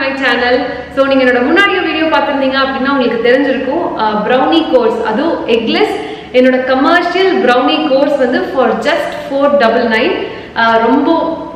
My channel. So நீங்கள் என்னோட முன்னாடிய video பார்த்துருந்தீங்க அப்படின்னா உங்களுக்கு தெரிஞ்சிருக்கும் ப்ரௌனி கோர்ஸ், அதுவும் எக்லெஸ் என்னோட கமர்ஷியல் ப்ரௌனி கோர்ஸ் வந்து ஃபார் ஜஸ்ட் 499. ரொம்ப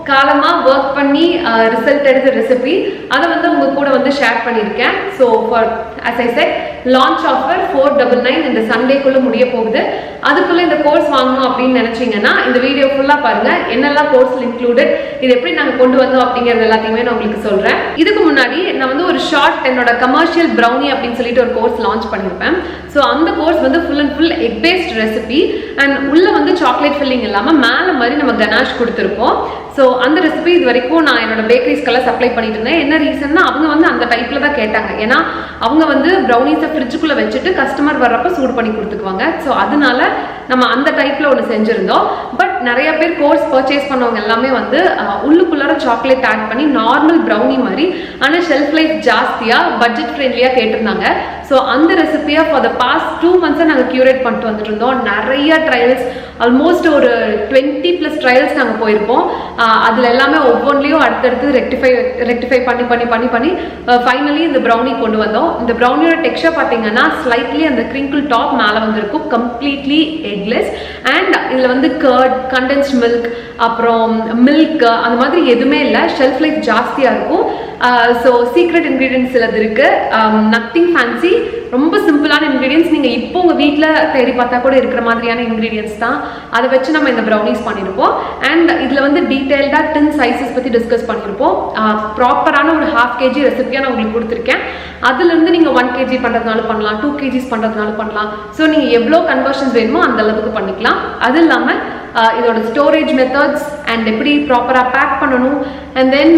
காலமாக ஒர்க் பண்ணி ரிசல்ட் எடுத்த ரெசிபி அதை வந்து உங்கள் கூட வந்து ஷேர் பண்ணியிருக்கேன். So for as I said launch offer 499 இந்த சண்டேக்குள்ளே முடிய போகுது. அதுக்குள்ளே இந்த கோர்ஸ் வாங்கணும் அப்படின்னு நினச்சிங்கன்னா இந்த வீடியோ ஃபுல்லாக பாருங்கள். என்னெல்லாம் கோர்ஸில் இன்க்ளூடட், இது எப்படி நாங்கள் கொண்டு வந்தோம் அப்படிங்கிறது எல்லாத்தையுமே நான் உங்களுக்கு சொல்கிறேன். இதுக்கு முன்னாடி நான் வந்து ஒரு ஷார்ட் என்னோட கமர்ஷியல் ப்ரௌனி அப்படின்னு சொல்லிட்டு ஒரு கோர்ஸ் லான்ச் பண்ணியிருப்பேன். ஸோ அந்த கோர்ஸ் வந்து full and full egg based recipe and உள்ளே வந்து சாக்லேட் ஃபில்லிங் இல்லாமல் மேலே மாதிரி நம்ம கனாஷ் கொடுத்துருப்போம். ஸோ அந்த ரெசிபி இது வரைக்கும் நான் என்னோட பேக்கரிஸ்க்கெல்லாம் சப்ளை பண்ணிட்டு இருந்தேன். என்ன ரீசன்னா அவங்க வந்து அந்த டைப்பில் தான் கேட்டாங்க. ஏன்னா அவங்க வந்து ப்ரௌனிஸை ஃப்ரிட்ஜுக்குள்ளே வச்சுட்டு கஸ்டமர் வர்றப்ப சூடு பண்ணி கொடுத்துக்குவாங்க. ஸோ அதனால நம்ம அந்த டைப்பில் ஒன்று செஞ்சுருந்தோம். பட் நிறைய பேர் கோர்ஸ் பர்ச்சேஸ் பண்ணவங்க எல்லாமே வந்து உள்ளுக்குள்ளார சாக்லேட் ஆட் பண்ணி நார்மல் ப்ரௌனி மாதிரி ஆனால் ஷெல்ஃப் லைஃப் ஜாஸ்தியாக பட்ஜெட் ஃப்ரெண்ட்லியாக கேட்டிருந்தாங்க. ஸோ அந்த ரெசிபியை ஃபார் த பாஸ்ட் 2 months நாங்கள் க்யூரேட் பண்ணிட்டு வந்துட்டு இருந்தோம். நிறைய ட்ரையல்ஸ், ஆல்மோஸ்ட் ஒரு 20+ ட்ரையல்ஸ் நாங்கள் போயிருப்போம். அதில் எல்லாமே ஒவ்வொன்றிலையும் அடுத்தடுத்து ரெக்டிஃபை பண்ணி ஃபைனலி இந்த ப்ரௌனி கொண்டு வந்தோம். இந்த ப்ரௌனியோட டெக்ஸ்சர் பார்த்தீங்கன்னா ஸ்லைட்லி அந்த கிரிங்கிள் டாப் மேலே வந்திருக்கும், கம்ப்ளீட்லி எக்லெஸ். அண்ட் இதில் வந்து கர்ட், கண்டென்ஸ்ட் மில்க், அப்புறம் மில்க் அந்த மாதிரி எதுவுமே இல்லை. ஷெல்ஃப் லைஃப் ஜாஸ்தியாக இருக்கும். ஸோ சீக்ரெட் இன்க்ரீடியன்ஸ் சிலது இருக்குது. நத்திங் ஃபேன்சி, ரொம்ப சிம்பிளான இன்க்ரீடியன்ஸ். நீங்கள் இப்போ உங்கள் வீட்டில் தேடி பார்த்தா கூட இருக்கிற மாதிரியான இன்க்ரீடியன்ஸ் தான். அதை வச்சு நம்ம இந்த ப்ரௌனிஸ் பண்ணியிருப்போம். அண்ட் இதில் வந்து டீட்டெயில்டாக 10 சைஸஸ் பற்றி டிஸ்கஸ் பண்ணியிருப்போம். ப்ராப்பரான ஒரு 1/2 kg ரெசிபியாக நான் உங்களுக்கு கொடுத்துருக்கேன். அதுலேருந்து நீங்கள் 1 kg பண்ணுறதுனால பண்ணலாம், 2 kgs பண்ணுறதுனால பண்ணலாம். ஸோ நீங்கள் எவ்வளோ கன்வர்ஷன்ஸ் வேணுமோ அந்த அளவுக்கு பண்ணிக்கலாம். அது இல்லாமல் இதோட ஸ்டோரேஜ் மெத்தட்ஸ் அண்ட் எப்படி ப்ராப்பராக பேக் பண்ணணும், அண்ட் தென்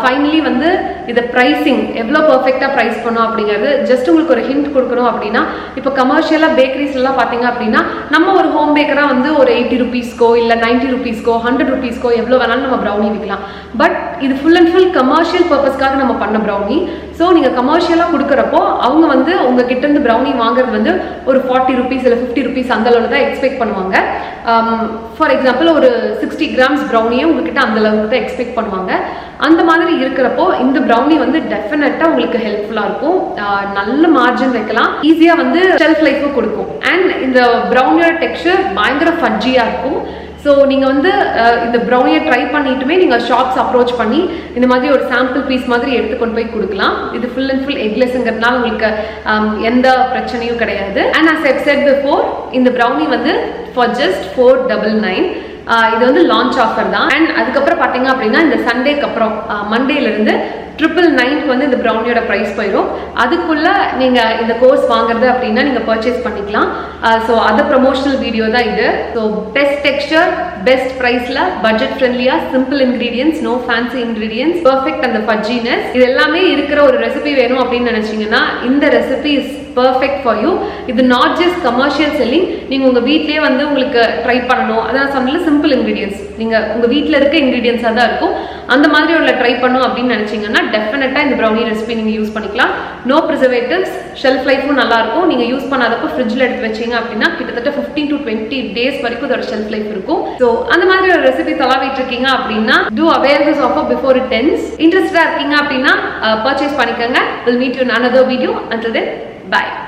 ஃபைனலி வந்து இதை ப்ரைஸிங் எவ்வளோ பர்ஃபெக்டாக ப்ரைஸ் பண்ணணும் அப்படிங்கிறது ஜஸ்ட் உங்களுக்கு ஒரு ஹிண்ட் கொடுக்கணும். அப்படின்னா இப்போ கமர்ஷியலாக பேக்கரிஸ்லாம் பார்த்தீங்க அப்படின்னா நம்ம ஒரு ஹோம் பேக்கராக வந்து ஒரு 80 rupeesக்கோ இல்லை 90 rupeesக்கோ 100 rupeesக்கோ எவ்வளோ வேணாலும் நம்ம ப்ரௌனி விற்கலாம். பட் இது ஃபுல் அண்ட் ஃபுல் கமர்ஷியல் பர்பஸ்க்காக நம்ம பண்ண ப்ரௌனி. ஸோ நீங்கள் கமர்ஷியலாக கொடுக்குறப்போ அவங்க வந்து உங்கள் கிட்டேருந்து ப்ரௌனி வாங்குறது வந்து ஒரு 40 rupees இல்லை 50 rupees அந்த அளவில் தான் எக்ஸ்பெக்ட் பண்ணுவாங்க. ஃபார் எக்ஸாம்பிள் ஒரு 60 grams ப்ரௌனியை உங்ககிட்ட அந்த அளவுக்கு தான் எக்ஸ்பெக்ட் பண்ணுவாங்க. அந்த மாதிரி இருக்கிறப்போ இந்த ப்ரௌனி வந்து டெஃபினட்டாக உங்களுக்கு ஹெல்ப்ஃபுல்லாக இருக்கும். நல்ல மார்ஜின் வைக்கலாம், ஈஸியாக வந்து ஷெல்ஃப் லைஃபும் கொடுக்கும். அண்ட் இந்த ப்ரௌனியோட டெக்ஸ்சர் பயங்கர ஃபட்ஜியாக இருக்கும். ஸோ நீங்கள் வந்து இந்த ப்ரௌனியை ட்ரை பண்ணிட்டுமே நீங்கள் ஷாப்ஸ் அப்ரோச் பண்ணி இந்த மாதிரி ஒரு சாம்பிள் பீஸ் மாதிரி எடுத்துக்கொண்டு போய் கொடுக்கலாம். இது ஃபுல் அண்ட் ஃபுல் எக்லெஸ்ங்கிறதுனால உங்களுக்கு எந்த பிரச்சனையும் கிடையாது. And as I've said before, இந்த ப்ரௌனி வந்து ஃபார் ஜஸ்ட் 499. இது வந்து லான்ச் ஆஃபர் தான். அண்ட் அதுக்கப்புறம் பார்த்தீங்க அப்படின்னா இந்த சண்டேக்கு அப்புறம் மண்டேலேருந்து 999 வந்து இந்த ப்ரௌனியோட ப்ரைஸ் போயிடும். அதுக்குள்ளே நீங்கள் இந்த கோர்ஸ் வாங்குறது அப்படின்னா நீங்கள் பர்ச்சேஸ் பண்ணிக்கலாம். ஸோ அது ப்ரமோஷனல் வீடியோ தான் இது. ஸோ பெஸ்ட் டெக்ஸ்சர், பெஸ்ட் ப்ரைஸில், பட்ஜெட் ஃப்ரெண்ட்லியாக, simple ingredients, no fancy ingredients, perfect அந்த ஃபட்ஜினஸ், இது எல்லாமே இருக்கிற ஒரு ரெசிபி வேணும் அப்படின்னு நினச்சிங்கன்னா இந்த recipe is perfect for you. இது நாட் ஜஸ்ட் கமர்ஷியல் செல்லிங், நீங்கள் உங்கள் வீட்லேயே வந்து உங்களுக்கு ட்ரை பண்ணணும். அதான் சொன்னால சிம்பிள் இன்க்ரீடியன்ஸ், நீங்கள் உங்கள் வீட்டில் இருக்க இன்க்ரீடியன்ஸாக தான் இருக்கும். அந்த மாதிரி உள்ள ட்ரை பண்ணும் அப்படின்னு நினச்சிங்கன்னா டெஃபினட்டாக இந்த ப்ரௌனி ரெசிபி நீங்கள் யூஸ் பண்ணிக்கலாம். நோ ப்ரிசர்வேட்டிவ்ஸ், ஷெல்ஃப் லைஃபும் நல்லாயிருக்கும். நீங்கள் யூஸ் பண்ணாதப்போ ஃப்ரிட்ஜில் எடுத்து வச்சிங்க அப்படின்னா கிட்டத்தட்ட 15 to 20 days வரைக்கும் இதோட ஷெல்ஃப் லைஃப் இருக்கும். ஸோ அந்த மாதிரி ஒரு ரெசிபி தொலைவிட்டு இருக்கீங்க அப்படின்னா do avail this offer before it ends. இன்ட்ரெஸ்டாக இருக்கீங்க அப்படின்னா பர்ச்சேஸ் பண்ணிக்கோங்க. Will meet you in another video. Until then, bye.